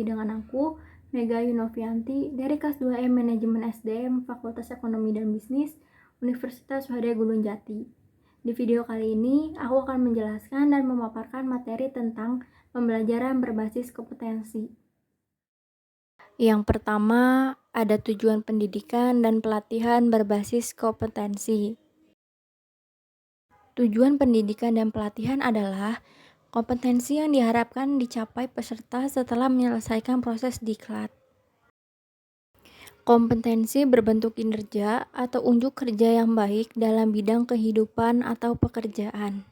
dengan aku, Mega Yunovianti, dari kelas 2M Manajemen SDM Fakultas Ekonomi dan Bisnis, Universitas Swadaya Gunung Jati. Di video kali ini, aku akan menjelaskan dan memaparkan materi tentang pembelajaran berbasis kompetensi. Yang pertama, ada tujuan pendidikan dan pelatihan berbasis kompetensi. Tujuan pendidikan dan pelatihan adalah kompetensi yang diharapkan dicapai peserta setelah menyelesaikan proses diklat. Kompetensi berbentuk kinerja atau unjuk kerja yang baik dalam bidang kehidupan atau pekerjaan.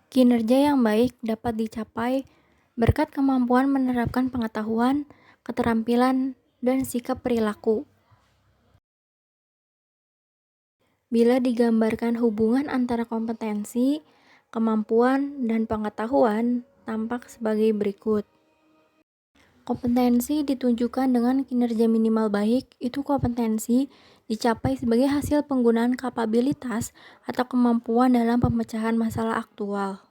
Kinerja yang baik dapat dicapai berkat kemampuan menerapkan pengetahuan, keterampilan, dan sikap perilaku. Bila digambarkan hubungan antara kompetensi, kemampuan, dan pengetahuan tampak sebagai berikut. Kompetensi ditunjukkan dengan kinerja minimal baik, itu kompetensi dicapai sebagai hasil penggunaan kapabilitas atau kemampuan dalam pemecahan masalah aktual.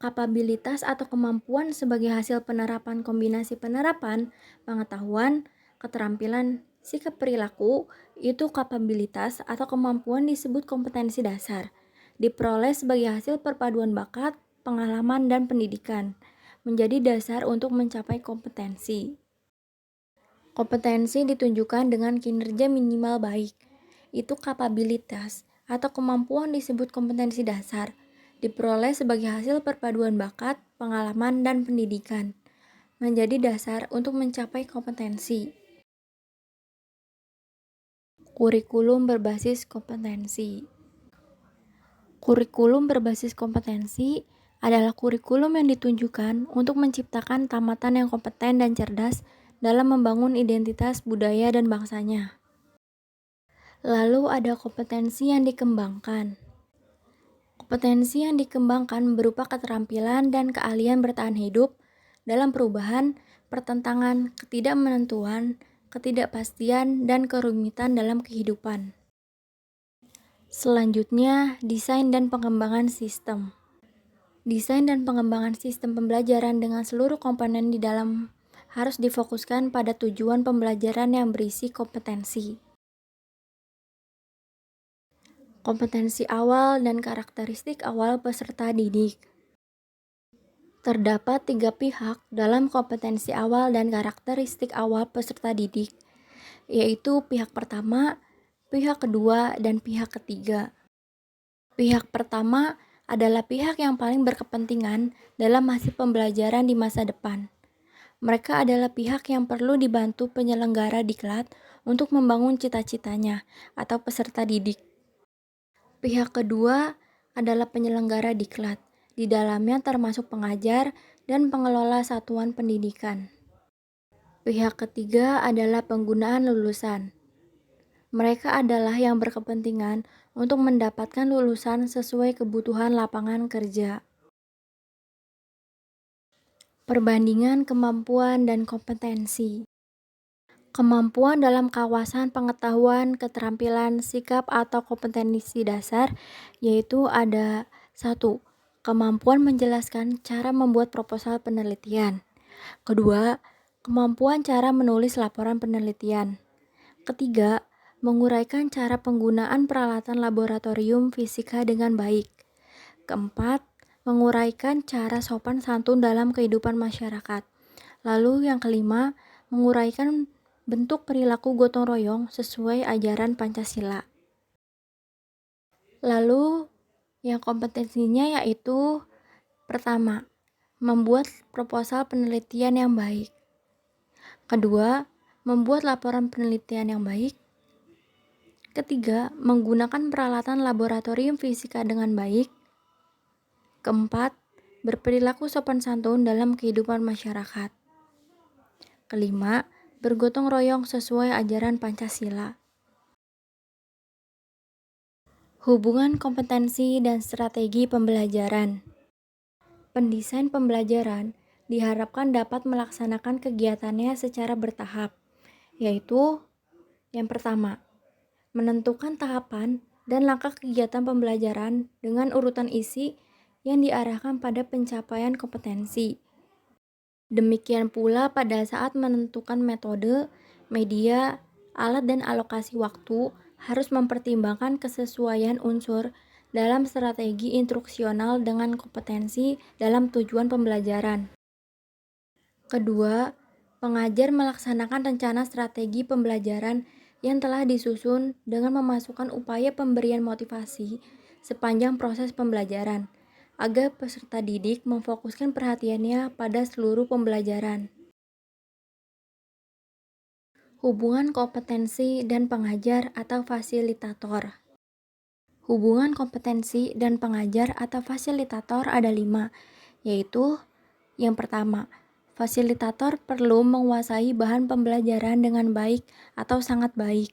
Kapabilitas atau kemampuan sebagai hasil penerapan kombinasi penerapan, pengetahuan, keterampilan, sikap perilaku, itu kapabilitas atau kemampuan disebut kompetensi dasar. Diperoleh sebagai hasil perpaduan bakat, pengalaman, dan pendidikan, menjadi dasar untuk mencapai kompetensi. Kompetensi ditunjukkan dengan kinerja minimal baik, itu kapabilitas atau kemampuan disebut kompetensi dasar, diperoleh sebagai hasil perpaduan bakat, pengalaman, dan pendidikan, menjadi dasar untuk mencapai kompetensi. Kurikulum berbasis kompetensi. Kurikulum berbasis kompetensi adalah kurikulum yang ditunjukkan untuk menciptakan tamatan yang kompeten dan cerdas dalam membangun identitas budaya dan bangsanya. Lalu ada kompetensi yang dikembangkan. Kompetensi yang dikembangkan berupa keterampilan dan keahlian bertahan hidup dalam perubahan, pertentangan, ketidakmenentuan, ketidakpastian, dan kerumitan dalam kehidupan. Selanjutnya, desain dan pengembangan sistem. Desain dan pengembangan sistem pembelajaran dengan seluruh komponen di dalam harus difokuskan pada tujuan pembelajaran yang berisi kompetensi. Kompetensi awal dan karakteristik awal peserta didik. Terdapat 3 pihak dalam kompetensi awal dan karakteristik awal peserta didik, yaitu pihak pertama, pihak kedua, dan pihak ketiga. Pihak pertama adalah pihak yang paling berkepentingan dalam hasil pembelajaran di masa depan. Mereka adalah pihak yang perlu dibantu penyelenggara diklat untuk membangun cita-citanya atau peserta didik. Pihak kedua adalah penyelenggara diklat. Di dalamnya termasuk pengajar dan pengelola satuan pendidikan. Pihak ketiga adalah penggunaan lulusan. Mereka adalah yang berkepentingan untuk mendapatkan lulusan sesuai kebutuhan lapangan kerja. Perbandingan kemampuan dan kompetensi. Kemampuan dalam kawasan pengetahuan, keterampilan, sikap, atau kompetensi dasar, yaitu ada 1. Kemampuan menjelaskan cara membuat proposal penelitian. Kedua, kemampuan cara menulis laporan penelitian. Ketiga, menguraikan cara penggunaan peralatan laboratorium fisika dengan baik. Keempat, menguraikan cara sopan santun dalam kehidupan masyarakat. Lalu yang kelima, menguraikan bentuk perilaku gotong royong sesuai ajaran Pancasila. Lalu yang kompetensinya yaitu pertama, membuat proposal penelitian yang baik. Kedua, membuat laporan penelitian yang baik. Ketiga, menggunakan peralatan laboratorium fisika dengan baik. Keempat, berperilaku sopan santun dalam kehidupan masyarakat. Kelima, bergotong royong sesuai ajaran Pancasila. Hubungan kompetensi dan strategi pembelajaran. Pendesain pembelajaran diharapkan dapat melaksanakan kegiatannya secara bertahap, yaitu yang pertama, menentukan tahapan dan langkah kegiatan pembelajaran dengan urutan isi yang diarahkan pada pencapaian kompetensi. Demikian pula pada saat menentukan metode, media, alat dan alokasi waktu harus mempertimbangkan kesesuaian unsur dalam strategi instruksional dengan kompetensi dalam tujuan pembelajaran. Kedua, pengajar melaksanakan rencana strategi pembelajaran yang telah disusun dengan memasukkan upaya pemberian motivasi sepanjang proses pembelajaran, agar peserta didik memfokuskan perhatiannya pada seluruh pembelajaran. Hubungan kompetensi dan pengajar atau fasilitator. Hubungan kompetensi dan pengajar atau fasilitator ada 5, yaitu yang pertama, fasilitator perlu menguasai bahan pembelajaran dengan baik atau sangat baik.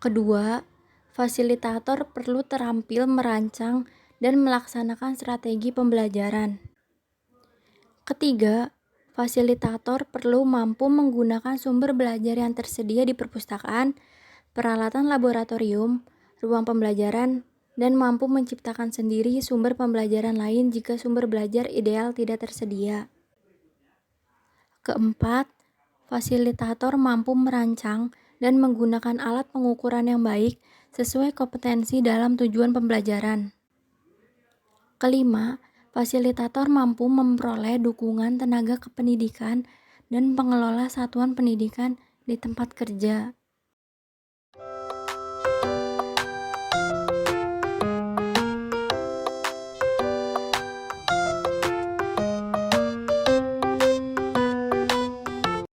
Kedua, fasilitator perlu terampil merancang dan melaksanakan strategi pembelajaran. Ketiga, fasilitator perlu mampu menggunakan sumber belajar yang tersedia di perpustakaan, peralatan laboratorium, ruang pembelajaran, dan mampu menciptakan sendiri sumber pembelajaran lain jika sumber belajar ideal tidak tersedia. Keempat, fasilitator mampu merancang dan menggunakan alat pengukuran yang baik sesuai kompetensi dalam tujuan pembelajaran. Kelima, fasilitator mampu memperoleh dukungan tenaga kependidikan dan pengelola satuan pendidikan di tempat kerja.